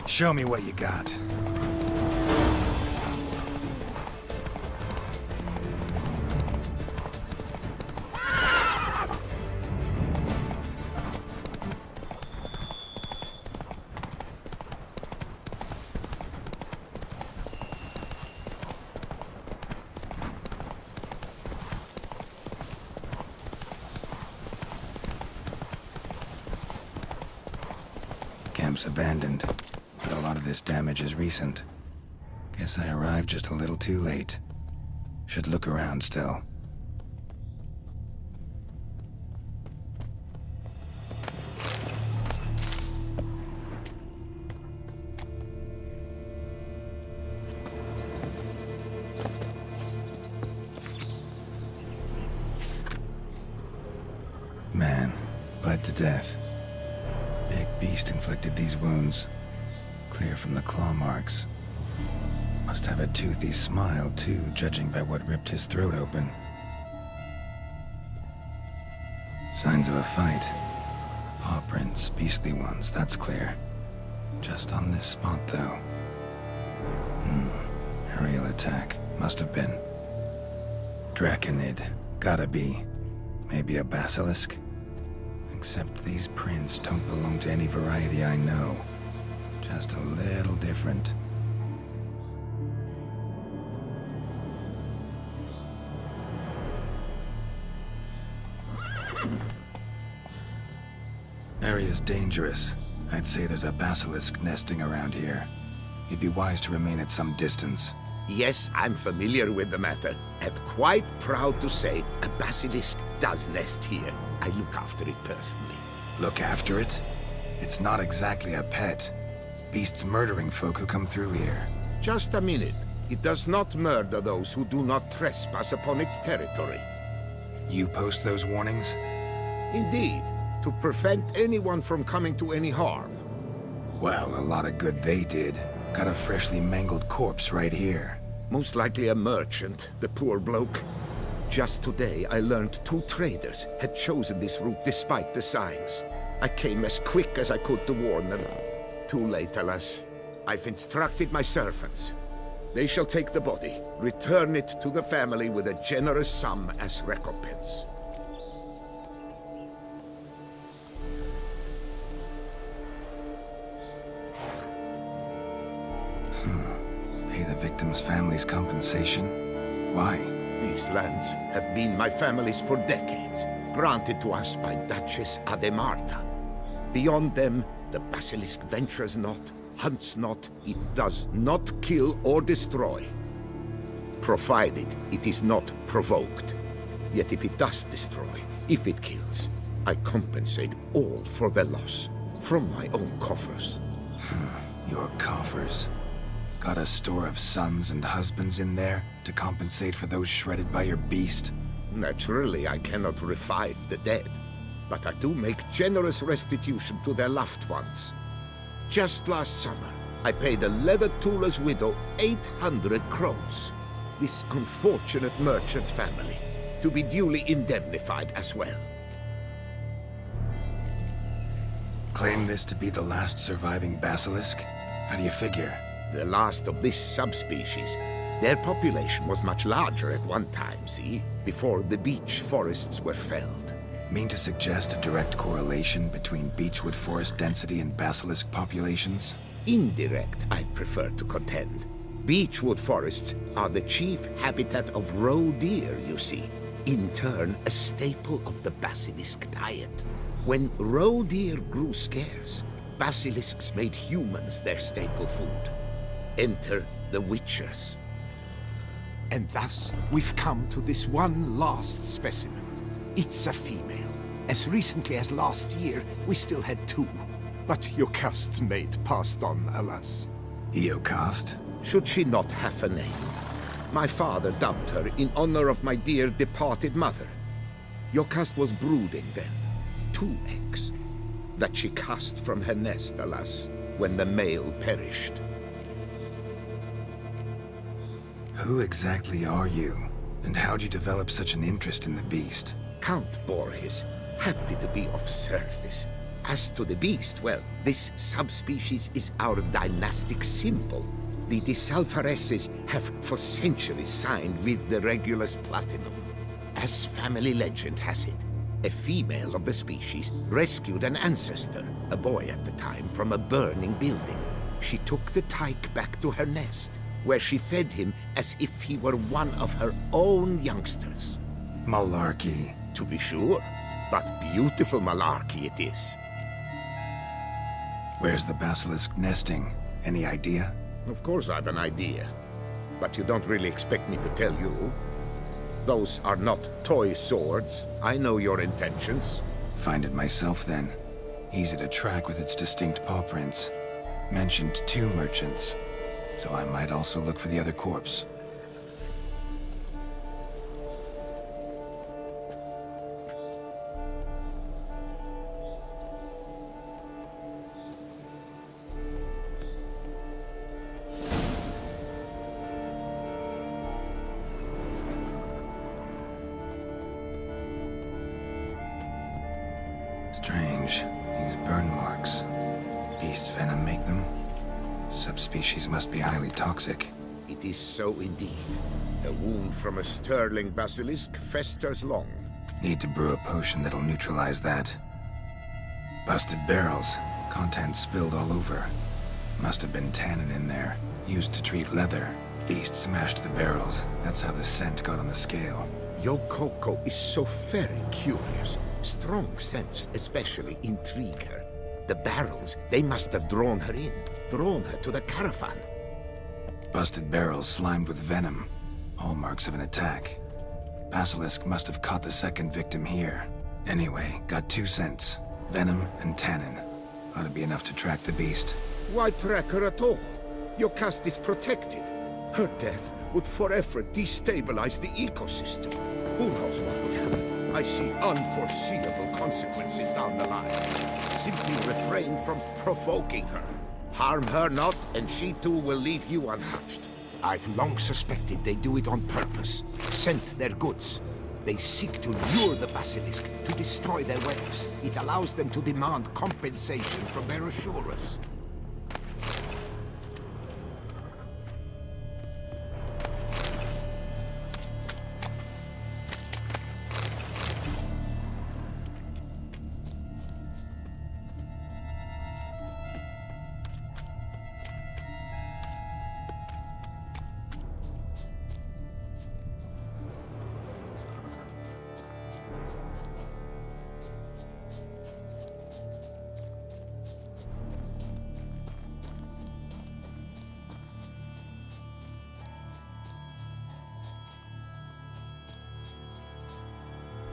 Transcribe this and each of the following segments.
Show me what you got. Camp's abandoned, but a lot of this damage is recent. Guess I arrived just a little too late. Should look around still. Man, bled to death. Big beast inflicted these wounds. Clear from the claw marks. Must have a toothy smile, too, judging by what ripped his throat open. Signs of a fight. Paw prints, beastly ones, that's clear. Just on this spot, though. Aerial attack. Must have been. Draconid. Gotta be. Maybe a basilisk? Except these prints don't belong to any variety I know. Just a little different. Area's dangerous. I'd say there's a basilisk nesting around here. You'd be wise to remain at some distance. Yes, I'm familiar with the matter, and quite proud to say a basilisk does nest here. I look after it personally. Look after it? It's not exactly a pet. Beasts murdering folk who come through here. Just a minute. It does not murder those who do not trespass upon its territory. You post those warnings? Indeed, to prevent anyone from coming to any harm. Well, a lot of good they did. Got a freshly mangled corpse right here. Most likely a merchant, the poor bloke. Just today, I learned 2 traders had chosen this route despite the signs. I came as quick as I could to warn them. Too late, alas. I've instructed my servants. They shall take the body, return it to the family with a generous sum as recompense. Pay the victim's family's compensation? Why? These lands have been my family's for decades, granted to us by Duchess Ademarta. Beyond them, the basilisk ventures not, hunts not, it does not kill or destroy. Provided it is not provoked. Yet if it does destroy, if it kills, I compensate all for the loss, from my own coffers. Your coffers. Got a store of sons and husbands in there to compensate for those shredded by your beast? Naturally, I cannot revive the dead, but I do make generous restitution to their loved ones. Just last summer, I paid a leather tooler's widow 800 crowns. This unfortunate merchant's family, to be duly indemnified as well. Claim this to be the last surviving basilisk? How do you figure? The last of this subspecies. Their population was much larger at one time, see? Before the beech forests were felled. Mean to suggest a direct correlation between beechwood forest density and basilisk populations? Indirect, I'd prefer to contend. Beechwood forests are the chief habitat of roe deer, you see. In turn, a staple of the basilisk diet. When roe deer grew scarce, basilisks made humans their staple food. Enter the Witchers. And thus, we've come to this one last specimen. It's a female. As recently as last year, we still had 2. But Jocast's mate passed on, alas. Jocast? Should she not have a name? My father dubbed her in honor of my dear departed mother. Jocast was brooding then. 2 eggs. That she cast from her nest, alas, when the male perished. Who exactly are you? And how'd you develop such an interest in the beast? Count Borges, happy to be of service. As to the beast, well, this subspecies is our dynastic symbol. The Disalfareses have for centuries signed with the Regulus Platinum. As family legend has it, a female of the species rescued an ancestor, a boy at the time, from a burning building. She took the tyke back to her nest, where she fed him as if he were one of her own youngsters. Malarkey. To be sure, but beautiful malarkey it is. Where's the basilisk nesting? Any idea? Of course I've an idea, but you don't really expect me to tell you. Those are not toy swords. I know your intentions. Find it myself then. Easy to track with its distinct paw prints. Mentioned 2 merchants, so I might also look for the other corpse. Strange. These burn marks. Beast's venom make them? Subspecies must be highly toxic. It is so indeed. A wound from a sterling basilisk festers long. Need to brew a potion that'll neutralize that. Busted barrels. Contents spilled all over. Must have been tannin in there. Used to treat leather. Beast smashed the barrels. That's how the scent got on the scale. Yokoko is so very curious. Strong scents especially intrigue her. The barrels, they must have drawn her in. Drawn her to the caravan. Busted barrels slimed with venom. Hallmarks of an attack. Basilisk must have caught the second victim here. Anyway, got 2 scents. Venom and tannin. Ought to be enough to track the beast. Why track her at all? Your caste is protected. Her death would forever destabilize the ecosystem. Who knows what would happen? I see unforeseeable consequences down the line. Simply refrain from provoking her. Harm her not, and she too will leave you untouched. I've long suspected they do it on purpose. Scent their goods. They seek to lure the basilisk, to destroy their wares. It allows them to demand compensation from their assurers.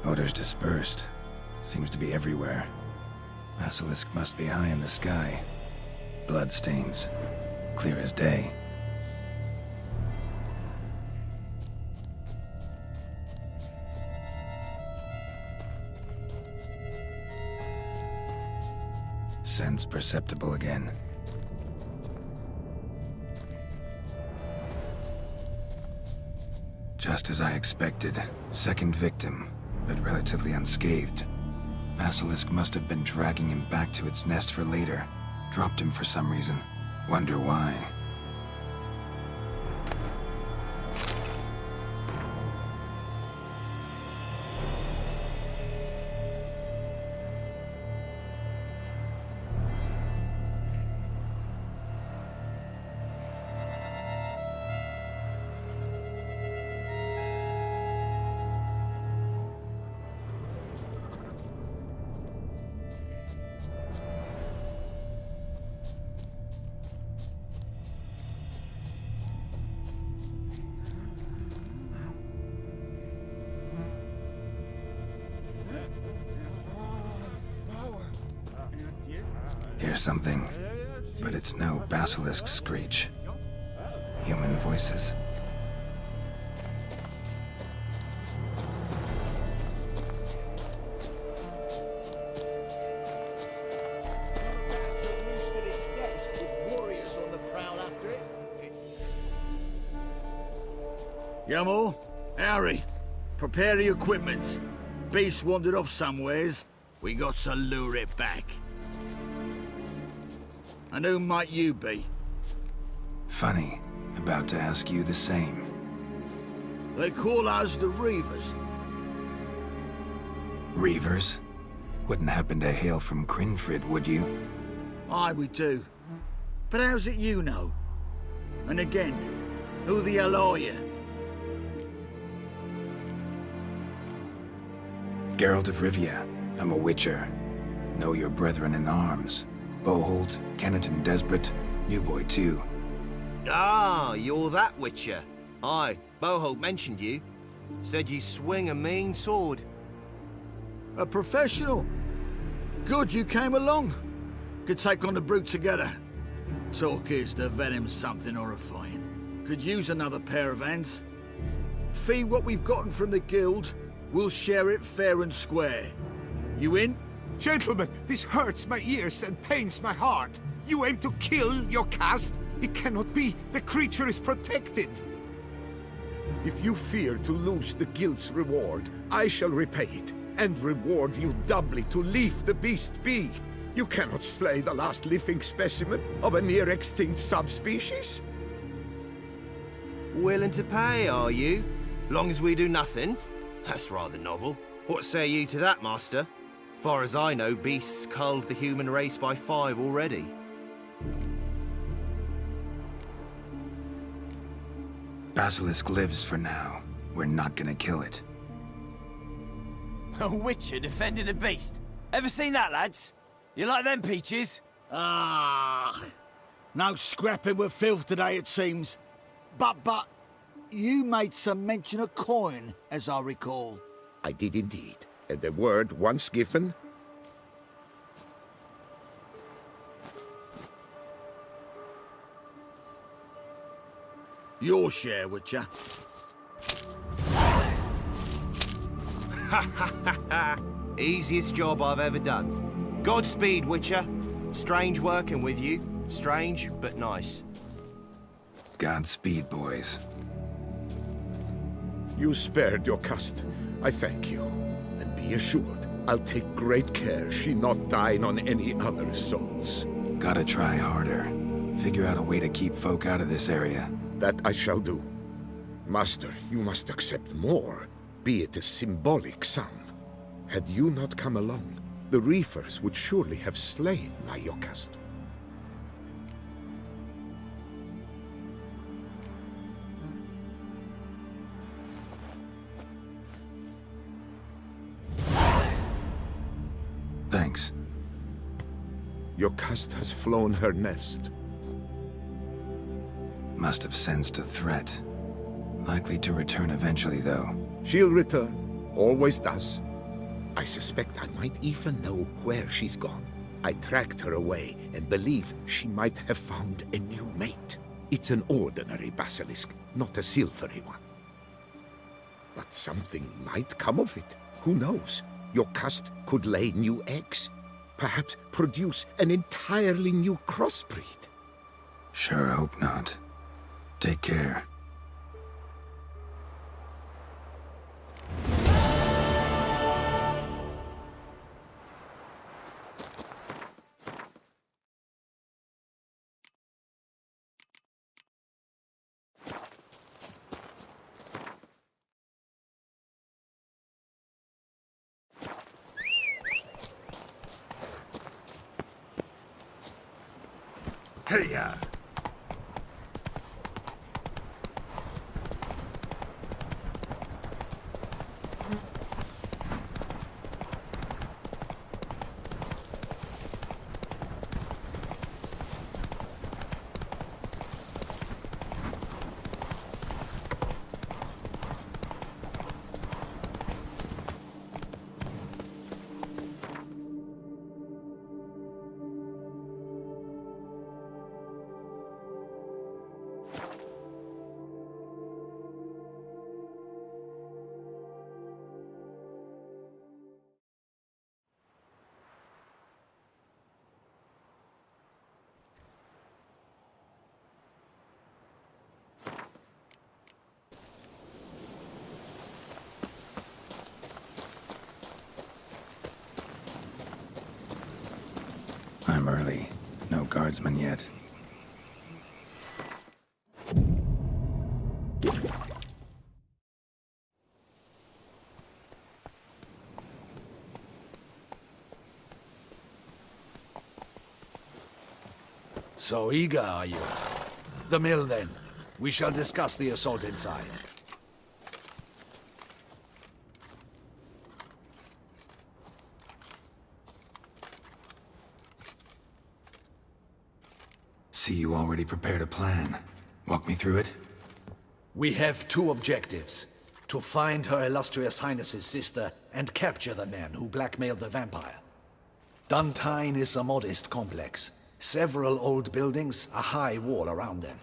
Odors dispersed. Seems to be everywhere. Basilisk must be high in the sky. Bloodstains. Clear as day. Sense perceptible again. Just as I expected. Second victim, but relatively unscathed. Basilisk must have been dragging him back to its nest for later. Dropped him for some reason. Wonder why. Hear something, but it's no basilisk screech. Human voices. Yamo, Harry, prepare the equipment. Beast wandered off somewheres. We got to lure it back. And who might you be? Funny. About to ask you the same. They call us the Reavers. Reavers? Wouldn't happen to hail from Crinfrid, would you? Aye, we do. But how's it you know? And again, who the hell are you? Geralt of Rivia. I'm a Witcher. Know your brethren in arms. Boholt, Kenneton Desperate, New Boy too. Ah, you're that Witcher. Aye, Boholt mentioned you. Said you swing a mean sword. A professional. Good you came along. Could take on the brute together. Talk is the venom's something horrifying. Could use another pair of hands. Fee what we've gotten from the guild. We'll share it fair and square. You in? Gentlemen, this hurts my ears and pains my heart. You aim to kill your caste? It cannot be. The creature is protected. If you fear to lose the guild's reward, I shall repay it, and reward you doubly to leave the beast be. You cannot slay the last living specimen of a near-extinct subspecies. Willing to pay, are you? Long as we do nothing? That's rather novel. What say you to that, master? Far as I know, beasts culled the human race by 5 already. Basilisk lives for now. We're not gonna kill it. A Witcher defending a beast. Ever seen that, lads? You like them peaches? Ah, no scrapping with filth today, it seems. But, you made some mention of coin, as I recall. I did indeed, and the word once given. Your share, Witcher. Easiest job I've ever done. Godspeed, Witcher. Strange working with you. Strange, but nice. Godspeed, boys. You spared your caste. I thank you. And be assured, I'll take great care she not dine on any other souls. Gotta try harder. Figure out a way to keep folk out of this area. That I shall do. Master, you must accept more, be it a symbolic sum. Had you not come along, the Reefers would surely have slain my Yokast. Thanks. Yokast has flown her nest. Must have sensed a threat. Likely to return eventually, though. She'll return. Always does. I suspect I might even know where she's gone. I tracked her away and believe she might have found a new mate. It's an ordinary basilisk, not a silvery one. But something might come of it. Who knows? Your caste could lay new eggs. Perhaps produce an entirely new crossbreed. Sure hope not. Take care. Hey-ya! I'm early. No guardsmen yet. So eager, are you? The mill, then. We shall discuss the assault inside. See, you already prepared a plan. Walk me through it? We have two objectives. To find Her Illustrious Highness's sister and capture the man who blackmailed the vampire. Duntine is a modest complex. Several old buildings, a high wall around them.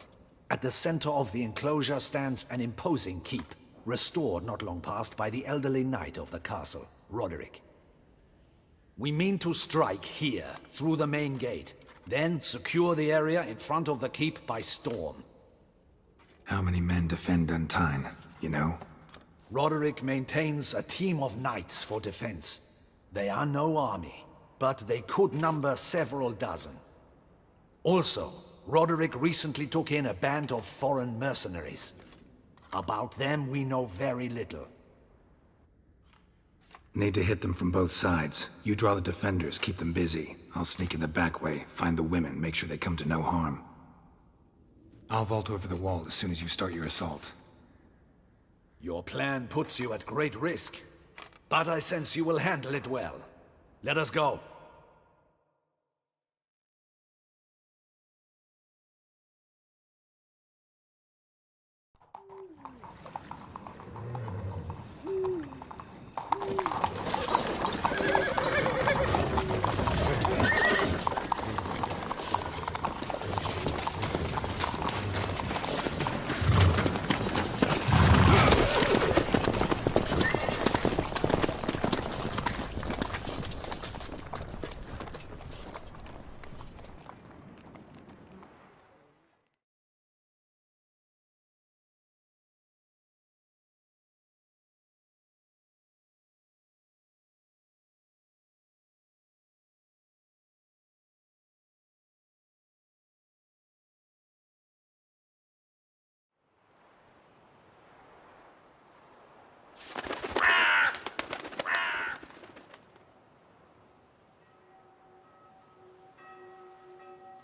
At the center of the enclosure stands an imposing keep, restored not long past by the elderly knight of the castle, Roderick. We mean to strike here, through the main gate, then secure the area in front of the keep by storm. How many men defend Duntine, you know? Roderick maintains a team of knights for defense. They are no army, but they could number several dozen. Also, Roderick recently took in a band of foreign mercenaries. About them we know very little. Need to hit them from both sides. You draw the defenders, keep them busy. I'll sneak in the back way, find the women, make sure they come to no harm. I'll vault over the wall as soon as you start your assault. Your plan puts you at great risk, but I sense you will handle it well. Let us go.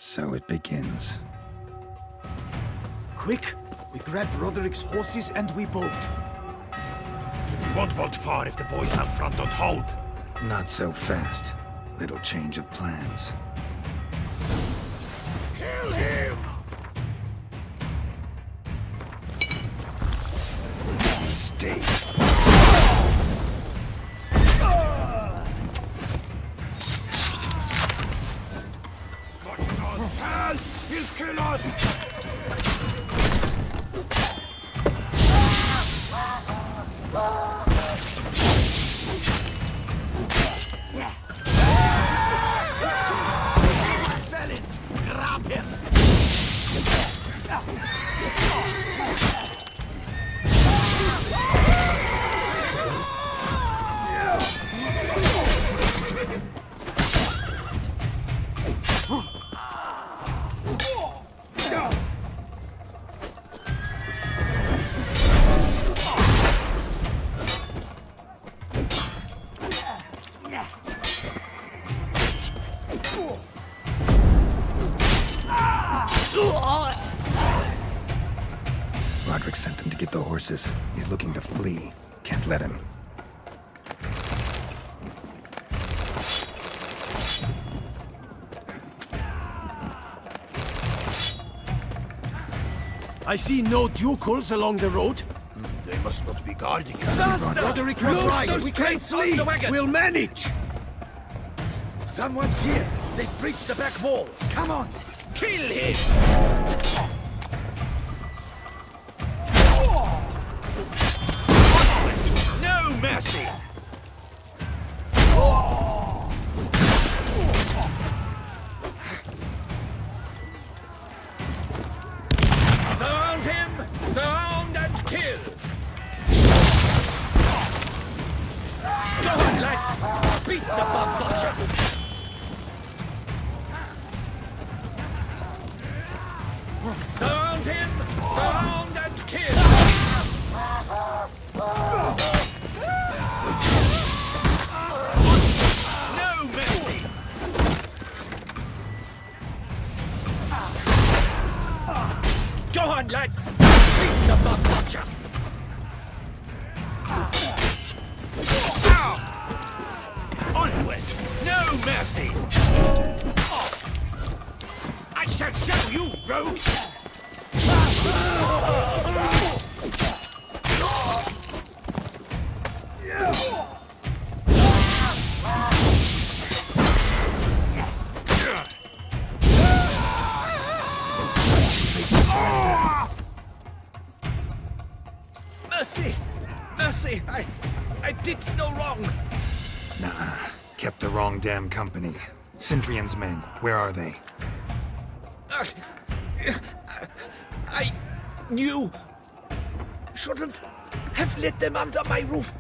So it begins. Quick! We grab Roderick's horses and we bolt. We won't vault far if the boys out front don't hold. Not so fast. Little change of plans. Kill him! Mistake. Watching us! Hell! He'll kill us! Felin, grab him! Roderick sent them to get the horses. He's looking to flee. Can't let him. I see no ducals along the road. They must not be guarding us. Faster! Roderick was right. We can't flee. We'll manage. Someone's here. They've breached the back walls. Come on. Kill him! No mercy! Surround him! Surround and kill! Go on, lads! Beat the bum butcher! Surround him! Surround and kill! No mercy! Go on, lads! Beat the bug watcher! Onward! No mercy! I shall show you, rogue! Mercy! Mercy! I did no wrong! Nah, kept the wrong damn company. Centrion's men, where are they? I knew. Shouldn't have let them under my roof.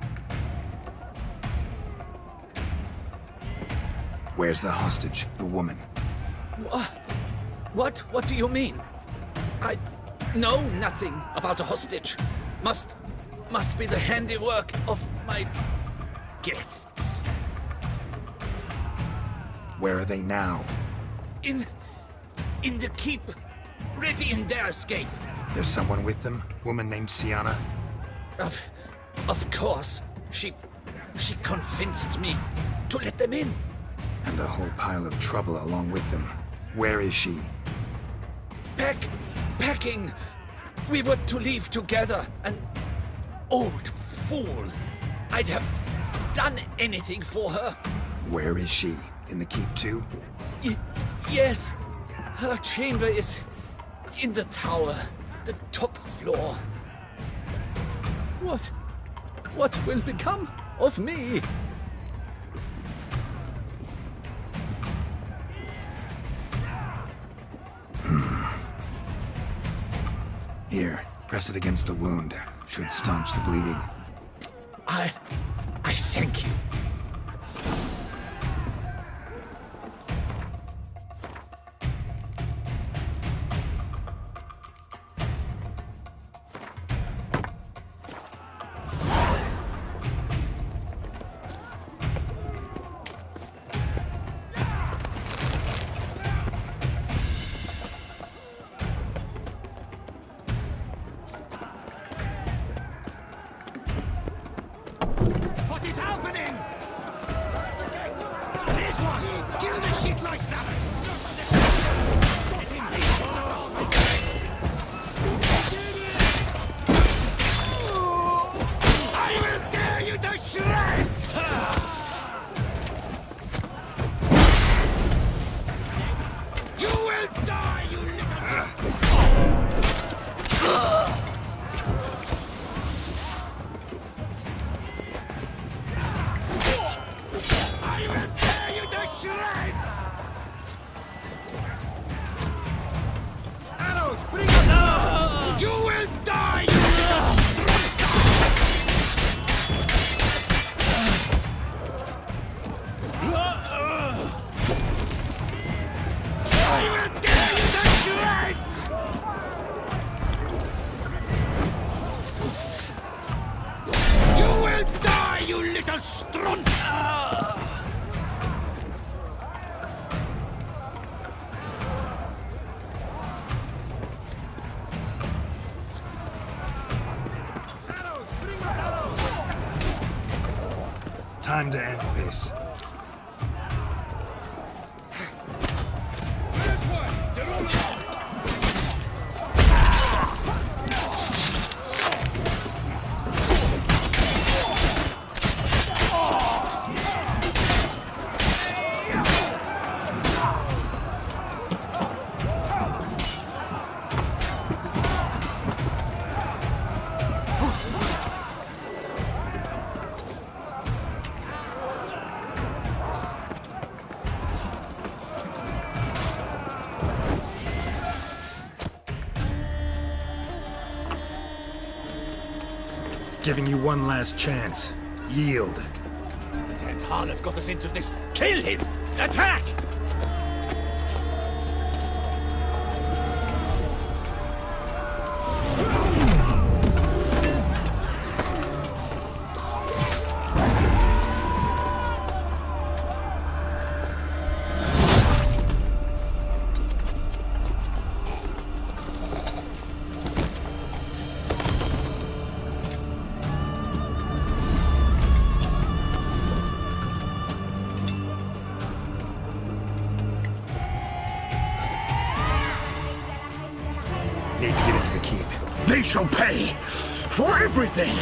Where's the hostage, the woman? What do you mean? I know nothing about a hostage. Must be the handiwork of my guests. Where are they now? In the keep, ready in their escape. There's someone with them? Woman named Sienna? Of course. She convinced me to let them in. And a whole pile of trouble along with them. Where is she? Packing. We were to leave together. An old fool. I'd have done anything for her. Where is she? In the keep too? Yes. Her chamber is in the tower, the top floor. What will become of me? Here, press it against the wound. Should staunch the bleeding. I thank you. What is happening? This one! Kill the shitleister! Get in I will tear you to shreds! You will die, you little... I will tear you to shreds! Arrows, bring us! You will die, you little... I will tear you to shreds! You will die, you little strunt! Time to end this. Giving you one last chance. Yield. And Harlot got us into this. Kill him! Attack! We shall pay for everything!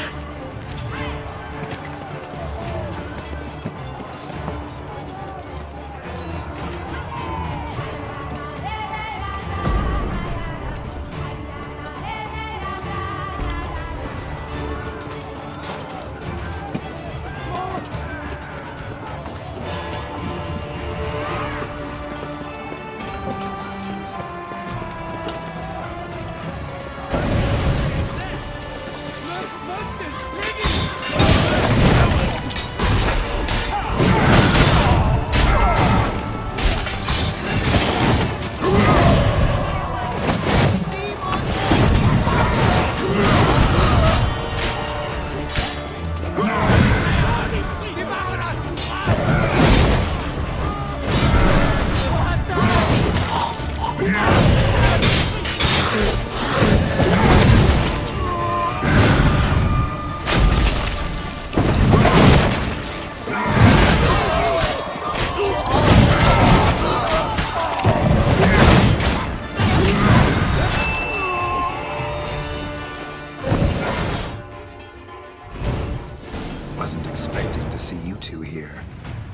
Wasn't expecting to see you two here.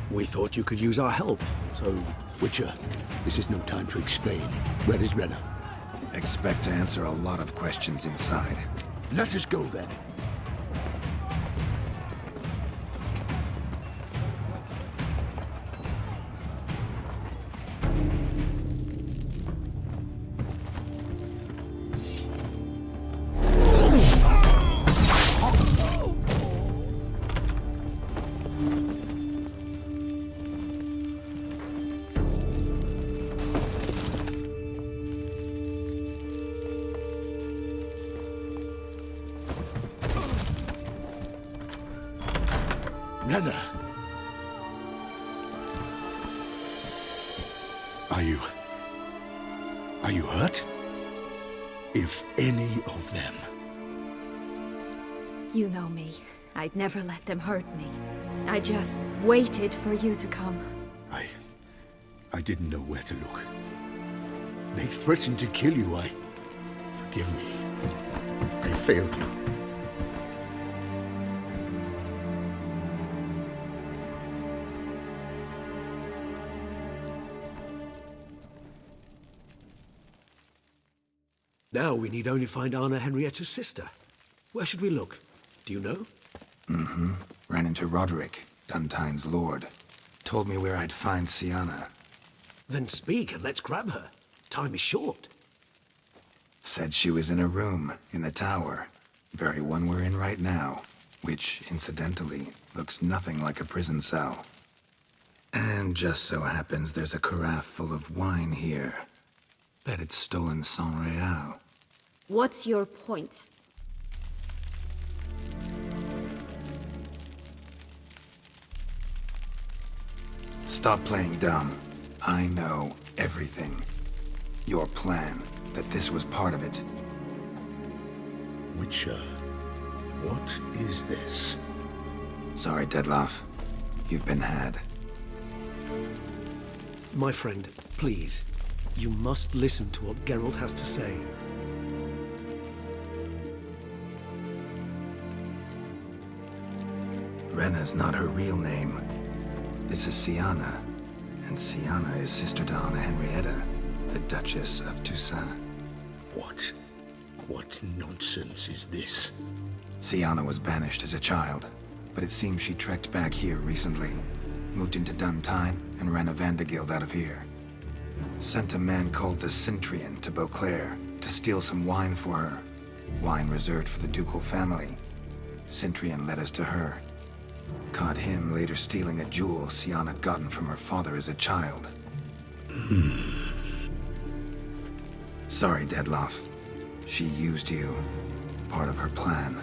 We thought you could use our help, so... Witcher, this is no time to explain. Where is Renna? Expect to answer a lot of questions inside. Let us go then. Renna! Are you hurt? If any of them... You know me. I'd never let them hurt me. I just waited for you to come. I didn't know where to look. They threatened to kill you. Forgive me. I failed you. Now we need only find Anna Henrietta's sister. Where should we look? Do you know? Ran into Roderick, Duntine's lord. Told me where I'd find Siana. Then speak and let's grab her. Time is short. Said she was in a room in the tower. Very one we're in right now. Which, incidentally, looks nothing like a prison cell. And just so happens there's a carafe full of wine here. Bet it's stolen San Real. What's your point? Stop playing dumb. I know everything. Your plan, that this was part of it. Witcher, what is this? Sorry, Dettlaff. You've been had. My friend, please. You must listen to what Geralt has to say. Renna's not her real name. This is Siana. And Siana is sister to Anna Henrietta, the Duchess of Toussaint. What nonsense is this? Siana was banished as a child, but it seems she trekked back here recently. Moved into Duntine and ran a Vandergild out of here. Sent a man called the Centrian to Beauclair to steal some wine for her. Wine reserved for the ducal family. Centrian led us to her. Caught him later stealing a jewel Siana had gotten from her father as a child. Sorry, Dettlaff. She used you. Part of her plan.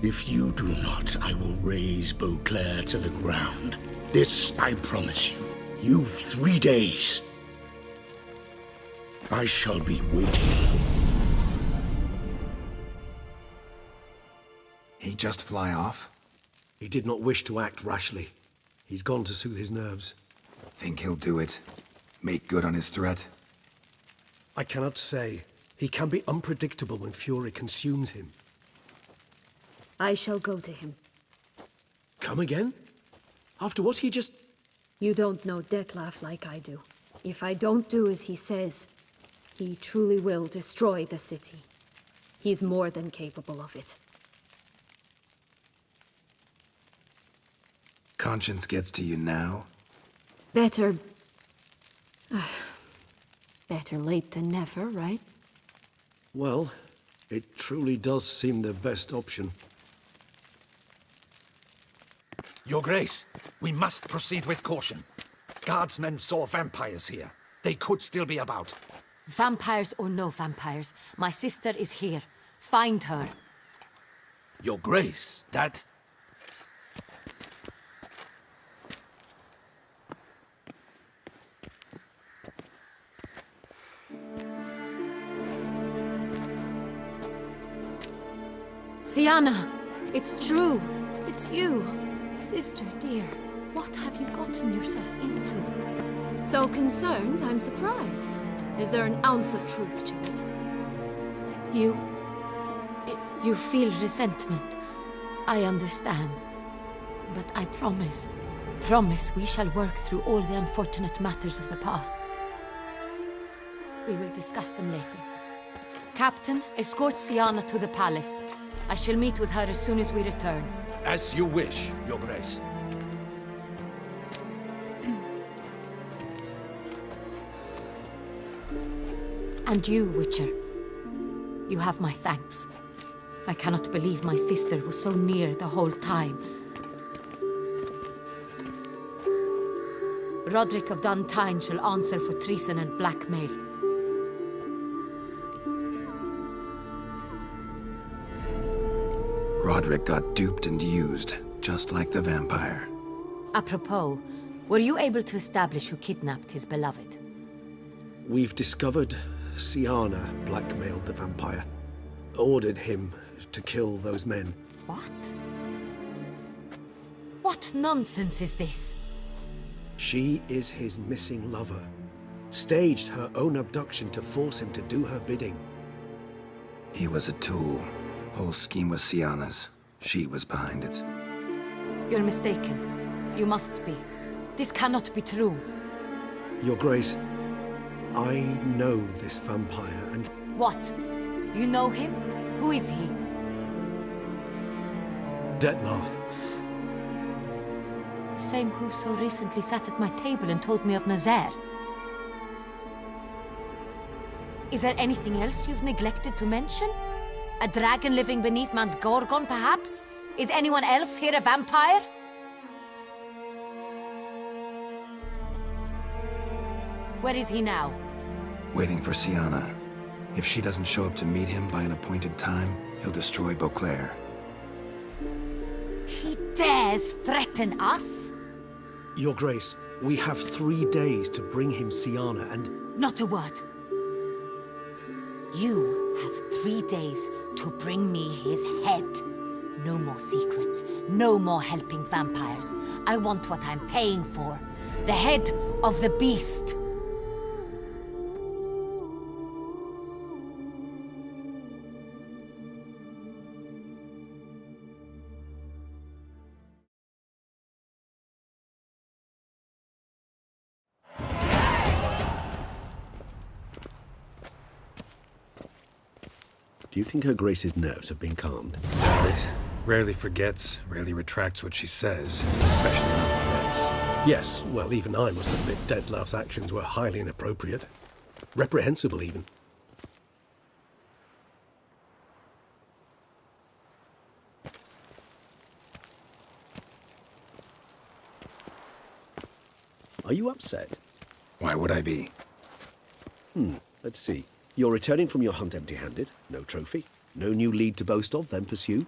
If you do not, I will raze Beauclair to the ground. This I promise you. You've 3 days. I shall be waiting. He just fly off? He did not wish to act rashly. He's gone to soothe his nerves. Think he'll do it? Make good on his threat? I cannot say. He can be unpredictable when fury consumes him. I shall go to him. Come again? After what he just... You don't know Dettlaff like I do. If I don't do as he says, he truly will destroy the city. He's more than capable of it. Conscience gets to you now? Better... better late than never, right? Well, it truly does seem the best option. Your Grace, we must proceed with caution. Guardsmen saw vampires here. They could still be about. Vampires or no vampires, my sister is here. Find her. Your Grace, that... Siana, it's true. It's you. Sister, dear, what have you gotten yourself into? So concerned, I'm surprised. Is there an ounce of truth to it? You feel resentment. I understand. But I promise we shall work through all the unfortunate matters of the past. We will discuss them later. Captain, escort Siana to the palace. I shall meet with her as soon as we return. As you wish, Your Grace. And you, Witcher. You have my thanks. I cannot believe my sister was so near the whole time. Roderick of Duntine shall answer for treason and blackmail. Roderick got duped and used, just like the vampire. Apropos, were you able to establish who kidnapped his beloved? We've discovered Siana blackmailed the vampire. Ordered him to kill those men. What? What nonsense is this? She is his missing lover. Staged her own abduction to force him to do her bidding. He was a tool. Whole scheme was Siana's. She was behind it. You're mistaken. You must be. This cannot be true. Your Grace, I know this vampire and... What? You know him? Who is he? Dettlaff. Same who so recently sat at my table and told me of Nazaire. Is there anything else you've neglected to mention? A dragon living beneath Mount Gorgon, perhaps? Is anyone else here a vampire? Where is he now? Waiting for Siana. If she doesn't show up to meet him by an appointed time, he'll destroy Beauclair. He dares threaten us? Your Grace, we have 3 days to bring him Siana and... Not a word. You have 3 days to bring me his head. No more secrets, no more helping vampires. I want what I'm paying for. The head of the beast. Do you think Her Grace's nerves have been calmed? It rarely forgets, rarely retracts what she says, especially on threats. Yes, well, even I must admit Dettlaff's actions were highly inappropriate. Reprehensible, even. Are you upset? Why would I be? Let's see. You're returning from your hunt empty-handed. No trophy. No new lead to boast of, then pursue.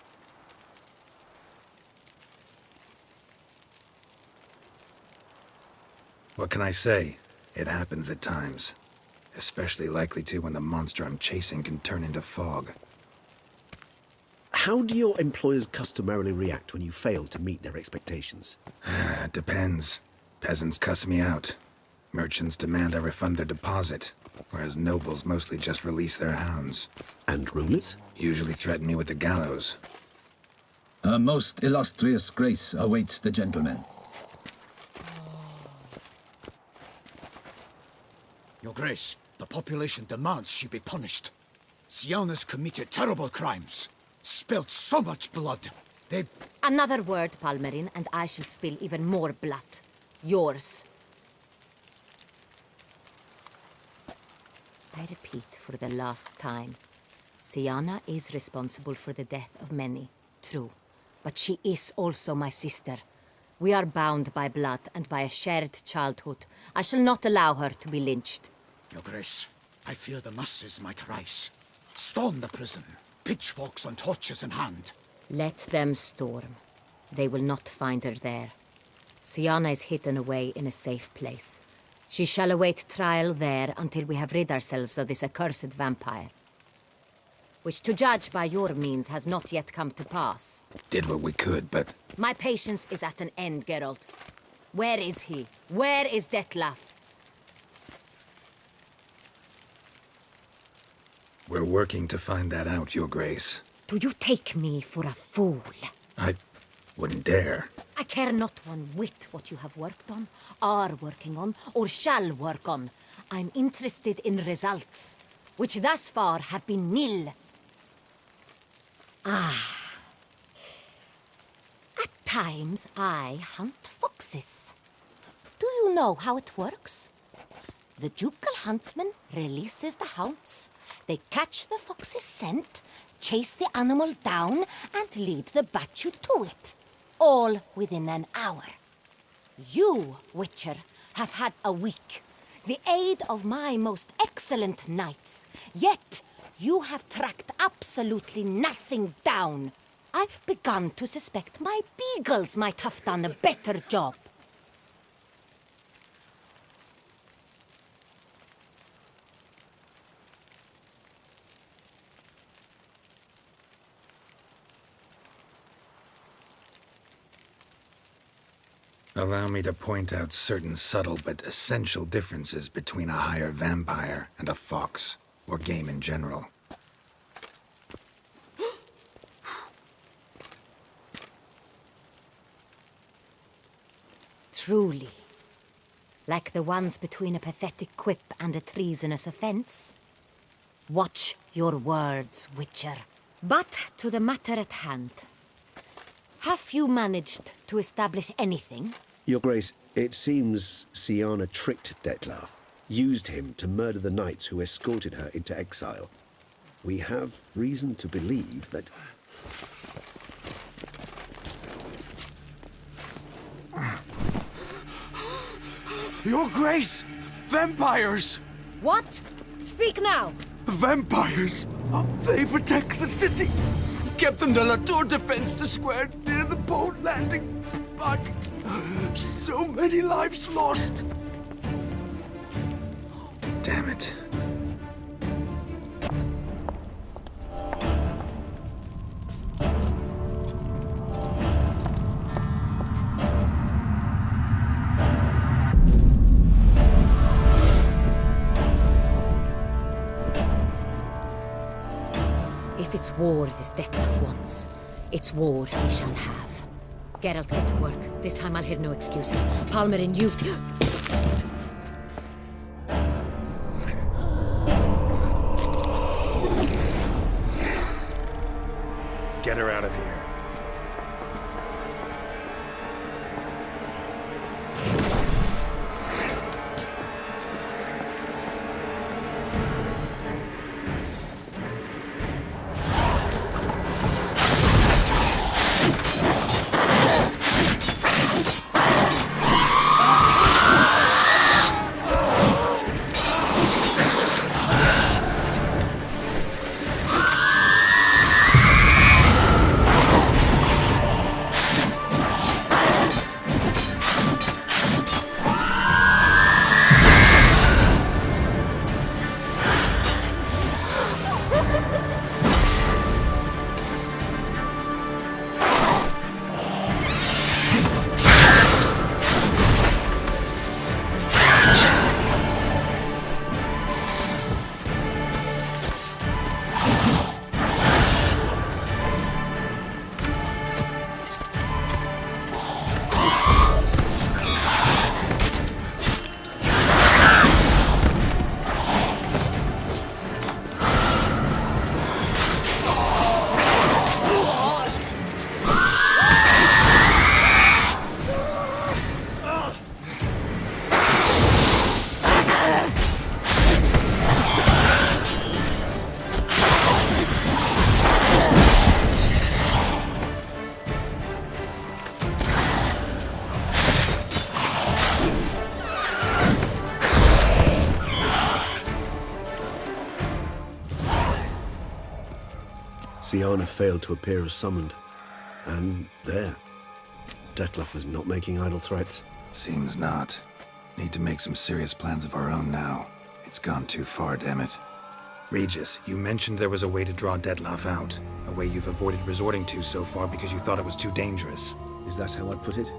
What can I say? It happens at times. Especially likely to when the monster I'm chasing can turn into fog. How do your employers customarily react when you fail to meet their expectations? It depends. Peasants cuss me out. Merchants demand I refund their deposit, whereas nobles mostly just release their hounds. And rulers? Usually threaten me with the gallows. Her most illustrious grace awaits the gentleman. Your Grace, the population demands she be punished. Syanna's committed terrible crimes. Spilt so much blood. They... Another word, Palmerin, and I shall spill even more blood. Yours. I repeat for the last time. Syanna is responsible for the death of many, true. But she is also my sister. We are bound by blood and by a shared childhood. I shall not allow her to be lynched. Your Grace, I fear the masses might rise. Storm the prison, pitchforks and torches in hand. Let them storm. They will not find her there. Syanna is hidden away in a safe place. She shall await trial there until we have rid ourselves of this accursed vampire. Which, to judge by your means, has not yet come to pass. Did what we could, but... My patience is at an end, Geralt. Where is he? Where is Detlef? We're working to find that out, Your Grace. Do you take me for a fool? I wouldn't dare. I care not one whit what you have worked on, are working on, or shall work on. I'm interested in results, which thus far have been nil. At times, I hunt foxes. Do you know how it works? The ducal huntsman releases the hounds. They catch the fox's scent, chase the animal down, and lead the battue to it. All within an hour. You, Witcher, have had a week. The aid of my most excellent knights. Yet, you have tracked absolutely nothing down. I've begun to suspect my beagles might have done a better job. Allow me to point out certain subtle but essential differences between a higher vampire and a fox, or game in general. Truly. Like the ones between a pathetic quip and a treasonous offense. Watch your words, Witcher. But to the matter at hand. Have you managed to establish anything? Your Grace, it seems Syanna tricked Detlef, used him to murder the knights who escorted her into exile. We have reason to believe that... Your Grace! Vampires! What? Speak now! Vampires! They protect the city! Captain de la Tour defends the square near the boat landing, but so many lives lost. Damn it. If it's war this Detlef wants, it's war he shall have. Geralt, get to work. This time I'll hear no excuses. Palmerin, you... Get her out of here. Siana failed to appear as summoned. And there. Dettlaff was not making idle threats. Seems not. Need to make some serious plans of our own now. It's gone too far, damn it. Regis, you mentioned there was a way to draw Dettlaff out. A way you've avoided resorting to so far because you thought it was too dangerous. Is that how I put it?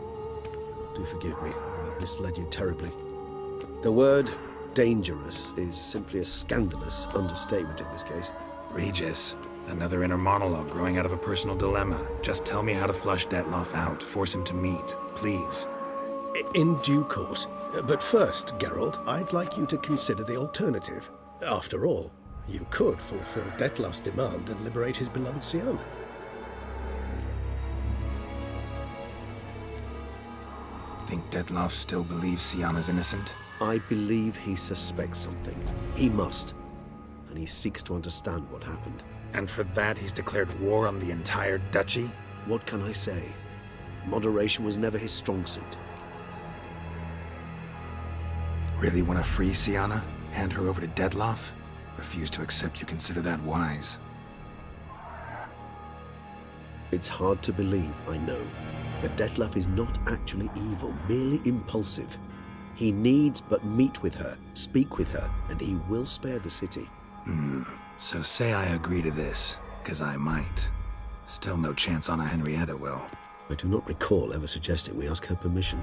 Do forgive me, and I've misled you terribly. The word dangerous is simply a scandalous understatement in this case. Regis, another inner monologue growing out of a personal dilemma. Just tell me how to flush Dettlaff out, force him to meet, please. In due course. But first, Geralt, I'd like you to consider the alternative. After all, you could fulfill Dettlaff's demand and liberate his beloved Siana. Think Dettlaff still believes Siana's innocent? I believe he suspects something. He must. And he seeks to understand what happened. And for that, he's declared war on the entire duchy? What can I say? Moderation was never his strong suit. Really want to free Siana? Hand her over to Dettlaff? Refuse to accept you consider that wise. It's hard to believe, I know. But Dettlaff is not actually evil, merely impulsive. He needs but meet with her, speak with her, and he will spare the city. So say I agree to this, 'cause I might. Still no chance Anna Henrietta will. I do not recall ever suggesting we ask her permission.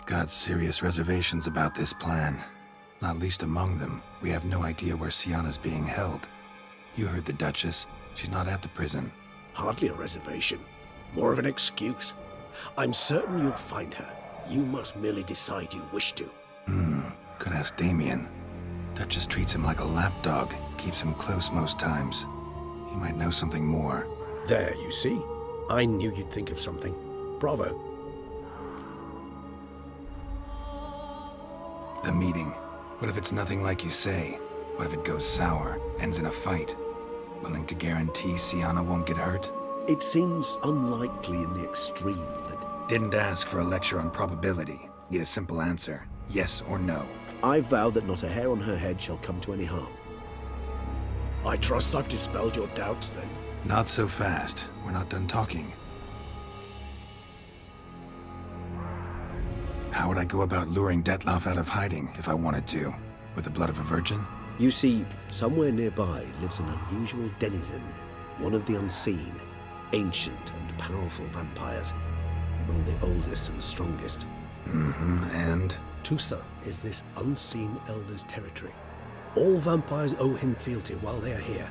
Got serious reservations about this plan. Not least among them, we have no idea where Siana's being held. You heard the Duchess. She's not at the prison. Hardly a reservation. More of an excuse. I'm certain you'll find her. You must merely decide you wish to. Could ask Damien. Duchess treats him like a lapdog, keeps him close most times. He might know something more. There, you see? I knew you'd think of something. Bravo. The meeting. What if it's nothing like you say? What if it goes sour, ends in a fight? Willing to guarantee Siana won't get hurt? It seems unlikely in the extreme that... Didn't ask for a lecture on probability. Need a simple answer. Yes or no. I vow that not a hair on her head shall come to any harm. I trust I've dispelled your doubts, then. Not so fast. We're not done talking. How would I go about luring Dettlaff out of hiding if I wanted to? With the blood of a virgin? You see, somewhere nearby lives an unusual denizen, one of the unseen, ancient and powerful vampires, among the oldest and strongest. And? Tusa is this unseen elder's territory. All vampires owe him fealty while they are here.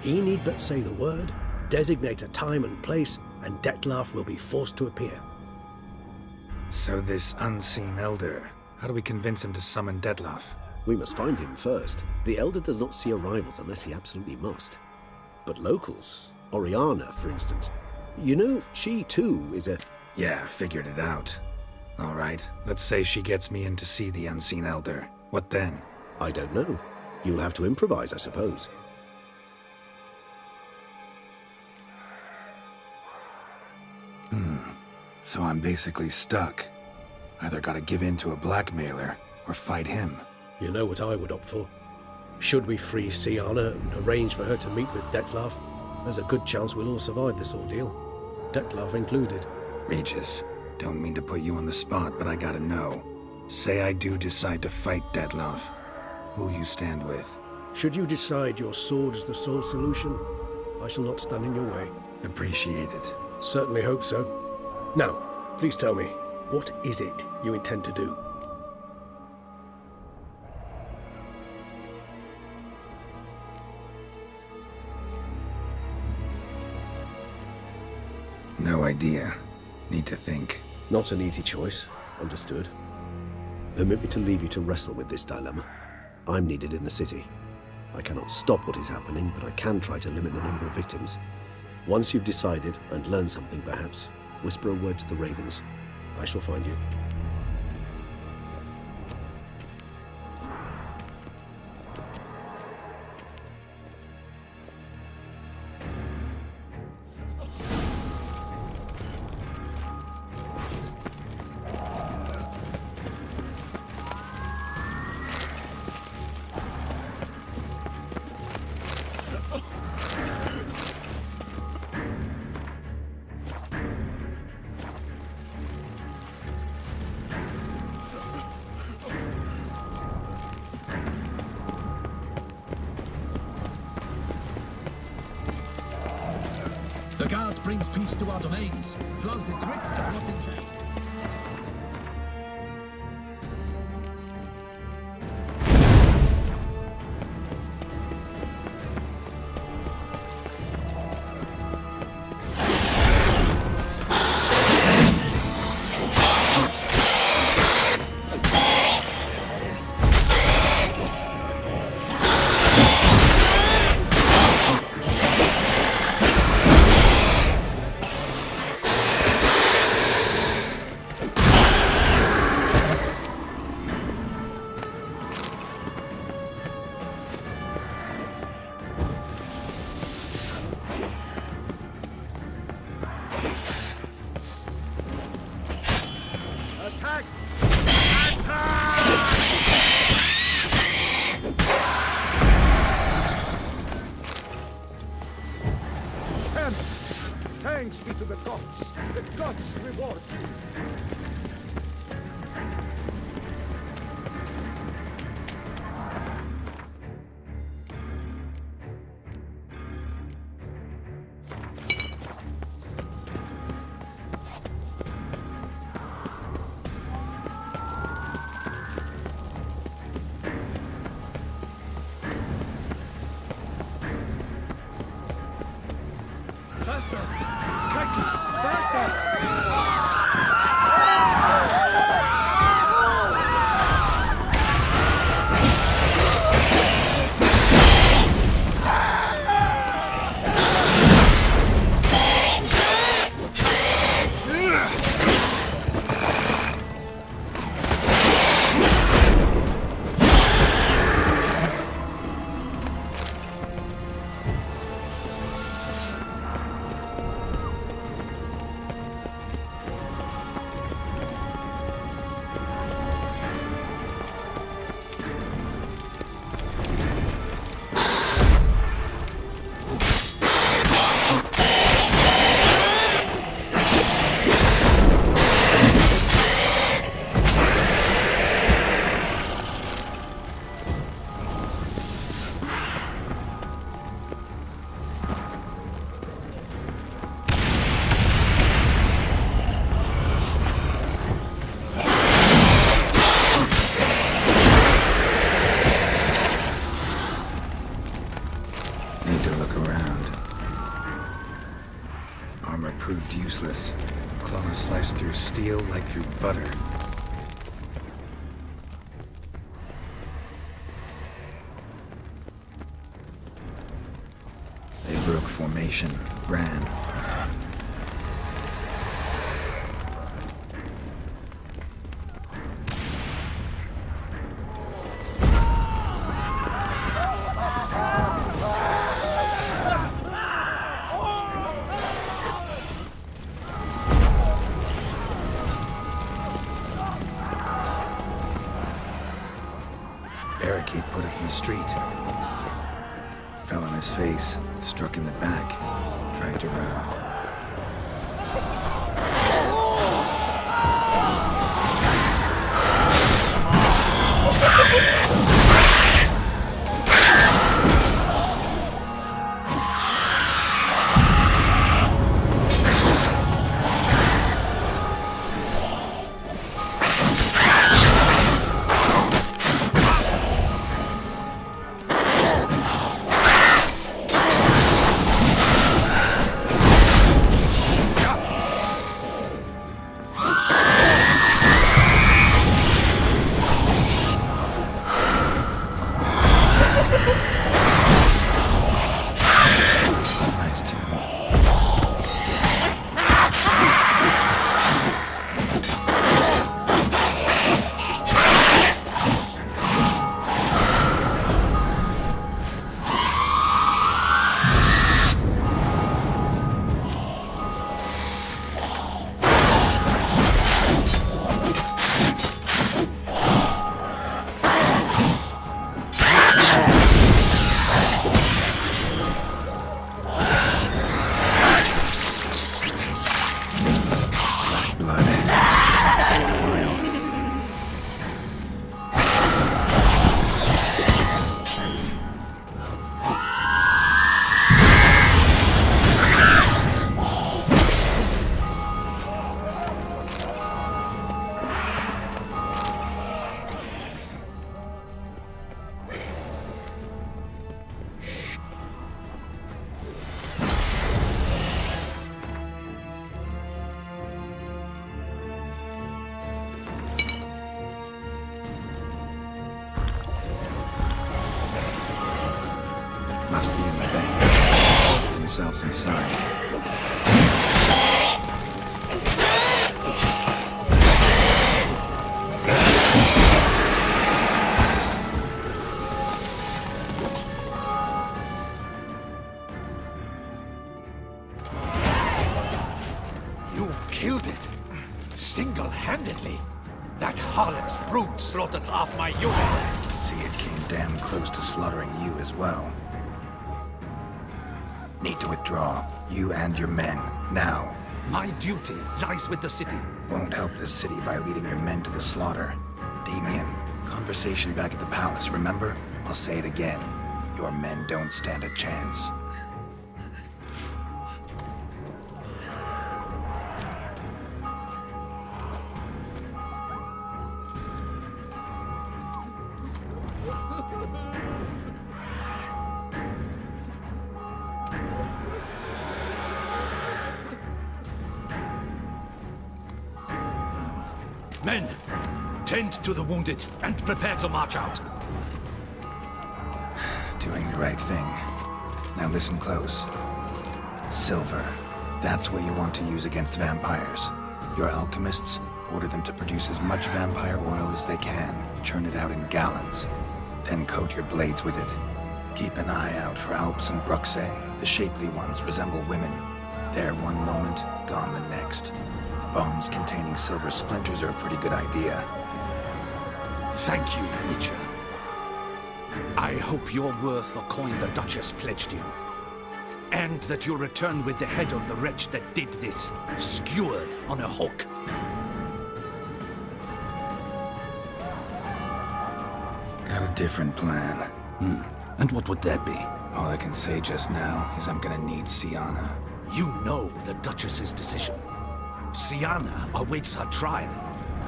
He need but say the word, designate a time and place, and Dettlaff will be forced to appear. So this unseen elder, how do we convince him to summon Dettlaff? We must find him first. The elder does not see arrivals unless he absolutely must. But locals, Oriana, for instance, you know, she too is a... Yeah, figured it out. All right, let's say she gets me in to see the unseen elder. What then? I don't know. You'll have to improvise, I suppose. So I'm basically stuck. Either gotta give in to a blackmailer, or fight him. You know what I would opt for. Should we free Siana and arrange for her to meet with Dettlaff, there's a good chance we'll all survive this ordeal. Dettlaff included. Regis, don't mean to put you on the spot, but I gotta know. Say I do decide to fight Dettlaff. Who'll you stand with? Should you decide your sword is the sole solution, I shall not stand in your way. Appreciate it. Certainly hope so. Now, please tell me, what is it you intend to do? No idea. Need to think. Not an easy choice. Understood. Permit me to leave you to wrestle with this dilemma. I'm needed in the city. I cannot stop what is happening, but I can try to limit the number of victims. Once you've decided and learned something, perhaps, whisper a word to the Ravens. I shall find you. The guard brings peace to our domains. Flaunt its writ and not in chain. Attack! And thanks be to the gods. The gods reward you. Faster! Crikey! Faster! Need to look around. Armor proved useless. Claws sliced through steel like through butter. They broke formation, ran. Barricade put up in the street. Fell on his face, struck in the back, tried to run. yourselves inside. You killed it. Single-handedly. That harlot's brood slaughtered half my unit. See, it came damn close to slaughtering you as well. Need to withdraw. You and your men. Now. My duty lies with the city. Won't help the city by leading your men to the slaughter. Damien, conversation back at the palace, remember? I'll say it again. Your men don't stand a chance. Men, tend to the wounded and prepare to march out. Doing the right thing. Now listen close. Silver. That's what you want to use against vampires. Your alchemists, order them to produce as much vampire oil as they can. Churn it out in gallons. Then coat your blades with it. Keep an eye out for Alps and Bruxae. The shapely ones resemble women. There one moment, gone the next. Bombs containing silver splinters are a pretty good idea. Thank you, Witcher. I hope you're worth the coin the Duchess pledged you. And that you'll return with the head of the wretch that did this, skewered on a hook. Got a different plan. And what would that be? All I can say just now is I'm gonna need Siana. You know the Duchess's decision. Siana awaits her trial,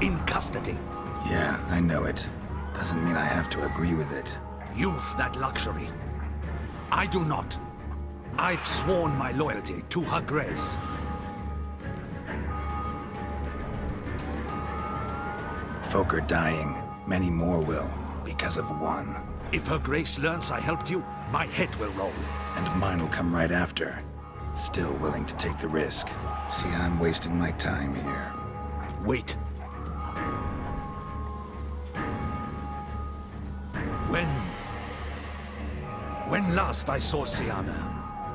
in custody. Yeah, I know it. Doesn't mean I have to agree with it. You've that luxury. I do not. I've sworn my loyalty to her grace. Folk are dying. Many more will, because of one. If her grace learns I helped you, my head will roll. And mine'll come right after. Still willing to take the risk. See, I'm wasting my time here. Wait. When last I saw Siana,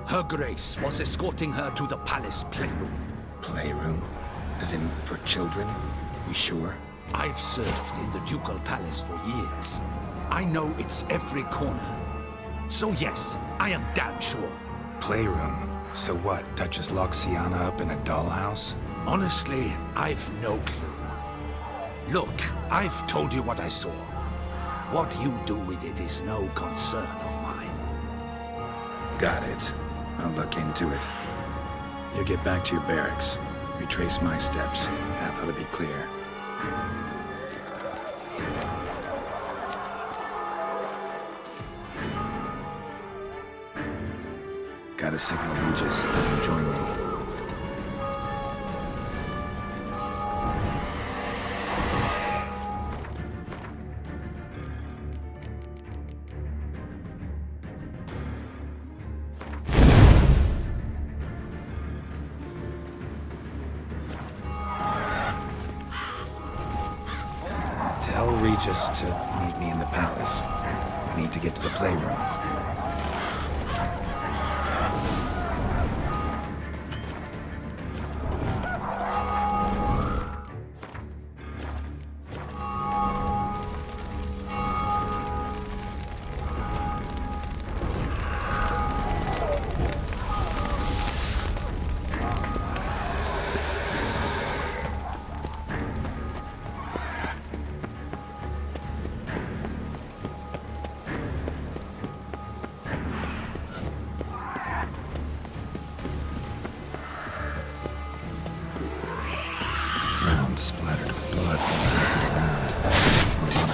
her grace was escorting her to the palace playroom. Playroom? As in, for children? We sure? I've served in the ducal palace for years. I know it's every corner. So yes, I am damn sure. Playroom? So what, Duchess locked Siana up in a dollhouse? Honestly, I've no clue. Look, I've told you what I saw. What you do with it is no concern of mine. Got it. I'll look into it. You get back to your barracks. Retrace my steps. Path ought to be clear. Gotta signal Regis. Join me. Tell Regis to meet me in the palace. We need to get to the playroom. Ground splattered with blood from the ground.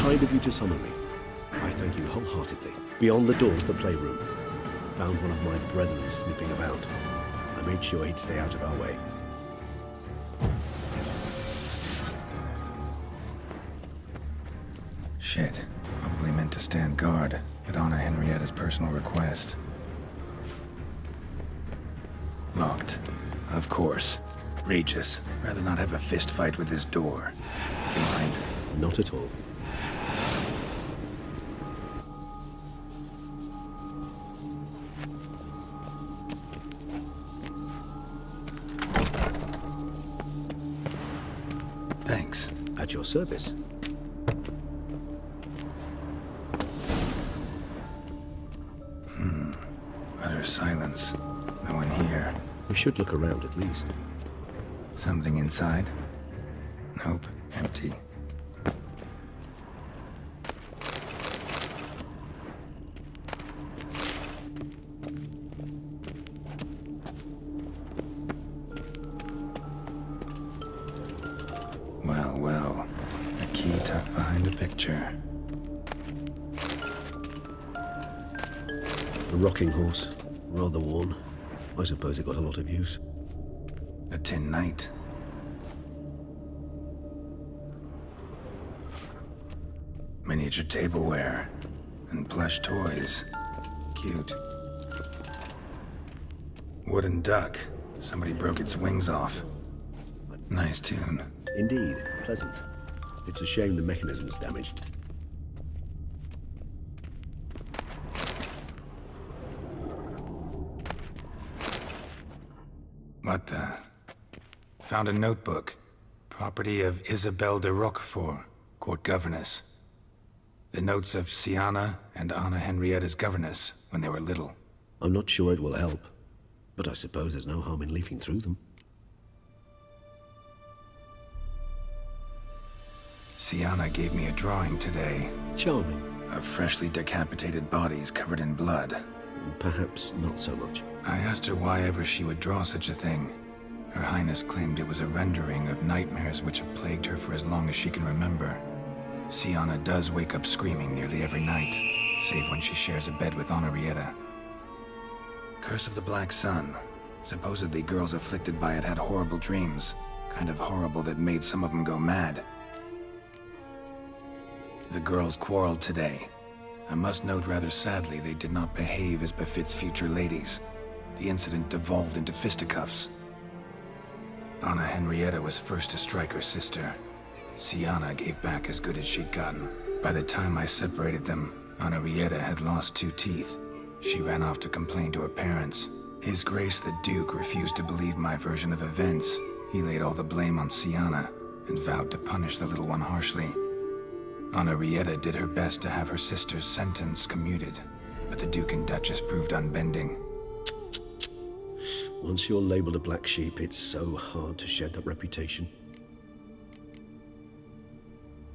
Kind of you to summon me. I thank you wholeheartedly. Beyond the door's the playroom. Found one of my brethren sniffing about. I made sure he'd stay out of our way. Shit. Probably meant to stand guard, but Anna Henrietta's personal request. Locked. Of course. Regis. Rather not have a fist fight with this door. You mind? Not at all. Thanks. At your service. Utter silence. No one here. We should look around at least. Something inside? Nope. Empty. Well, well. A key tucked behind a picture. A rocking horse. Rather worn. I suppose it got a lot of use. A tin knight. Miniature tableware. And plush toys. Cute. Wooden duck. Somebody broke its wings off. Nice tune. Indeed. Pleasant. It's a shame the mechanism's damaged. What the? Found a notebook. Property of Isabelle de Roquefort, court governess. The notes of Siana and Anna Henrietta's governess when they were little. I'm not sure it will help, but I suppose there's no harm in leafing through them. Siana gave me a drawing today. Charming. Of freshly decapitated bodies covered in blood. Perhaps not so much. I asked her why ever she would draw such a thing. Her Highness claimed it was a rendering of nightmares which have plagued her for as long as she can remember. Siana does wake up screaming nearly every night, save when she shares a bed with Henrietta. Curse of the Black Sun. Supposedly girls afflicted by it had horrible dreams. Kind of horrible that made some of them go mad. The girls quarreled today. I must note rather sadly they did not behave as befits future ladies. The incident devolved into fisticuffs. Anna Henrietta was first to strike her sister. Siana gave back as good as she'd gotten. By the time I separated them, Henrietta had lost 2 teeth. She ran off to complain to her parents. His Grace the Duke refused to believe my version of events. He laid all the blame on Siana and vowed to punish the little one harshly. Henrietta did her best to have her sister's sentence commuted, but the Duke and Duchess proved unbending. Once you're labeled a black sheep, it's so hard to shed that reputation.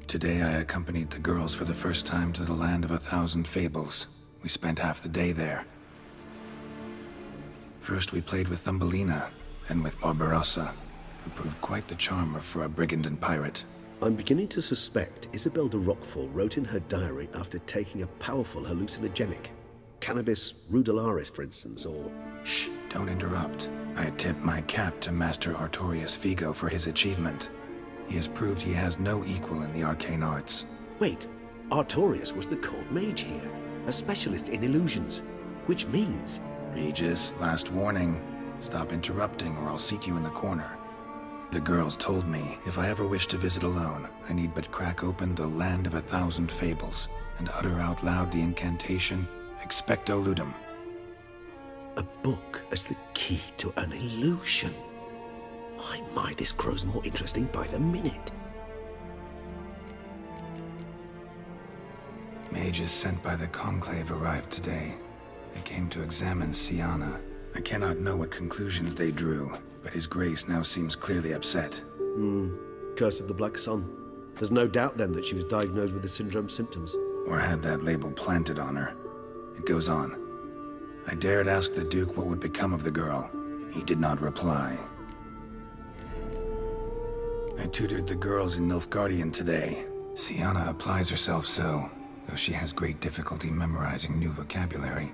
Today I accompanied the girls for the first time to the Land of 1,000 Fables. We spent half the day there. First we played with Thumbelina, then with Barbarossa, who proved quite the charmer for a brigand and pirate. I'm beginning to suspect Isabel de Roquefort wrote in her diary after taking a powerful hallucinogenic. Cannabis rudelaris, for instance, or... Shh, don't interrupt. I tip my cap to Master Artorius Figo for his achievement. He has proved he has no equal in the arcane arts. Wait, Artorius was the court mage here, a specialist in illusions, which means... Regis, last warning. Stop interrupting or I'll seat you in the corner. The girls told me if I ever wish to visit alone, I need but crack open the Land of 1,000 Fables and utter out loud the incantation, Expecto Ludum. A book as the key to an illusion. My, this grows more interesting by the minute. Mages sent by the Conclave arrived today. They came to examine Siana. I cannot know what conclusions they drew, but His Grace now seems clearly upset. Curse of the Black Sun. There's no doubt then that she was diagnosed with the syndrome symptoms. Or had that label planted on her. It goes on. I dared ask the Duke what would become of the girl. He did not reply. I tutored the girls in Nilfgaardian today. Siana applies herself so, though she has great difficulty memorizing new vocabulary.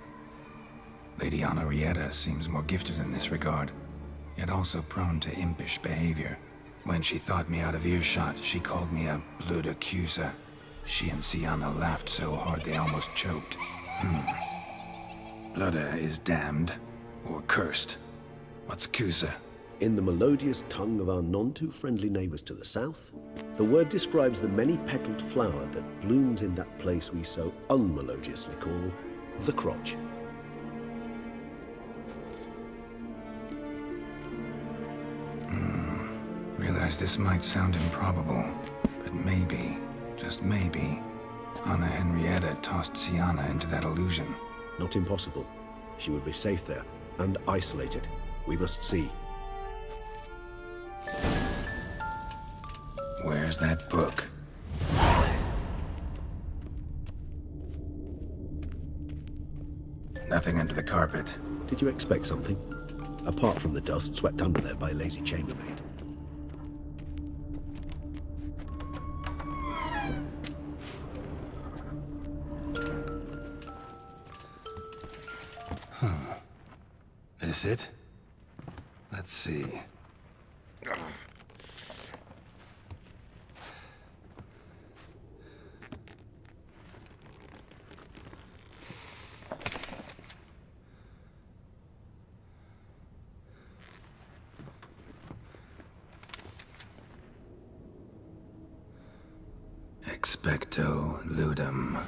Lady Henrietta seems more gifted in this regard, yet also prone to impish behavior. When she thought me out of earshot, she called me a blood accuser. She and Siana laughed so hard they almost choked. Blooda is damned, or cursed. What's Cusa? In the melodious tongue of our none-too-friendly neighbors to the south, the word describes the many-petaled flower that blooms in that place we so unmelodiously call the crotch. Realize this might sound improbable, but maybe, just maybe, Anna Henrietta tossed Siana into that illusion. Not impossible. She would be safe there, and isolated. We must see. Where's that book? Nothing under the carpet. Did you expect something? Apart from the dust swept under there by a lazy chambermaid. This it? Let's see. Expecto Ludum.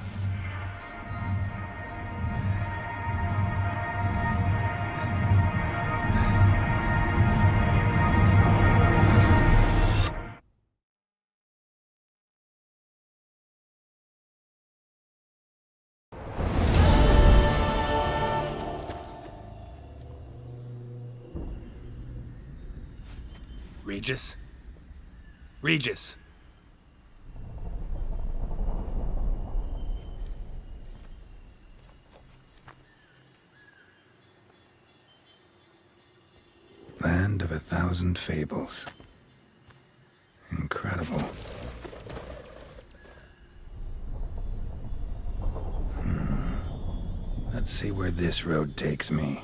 Regis? Regis! Land of 1,000 Fables. Incredible. Let's see where this road takes me.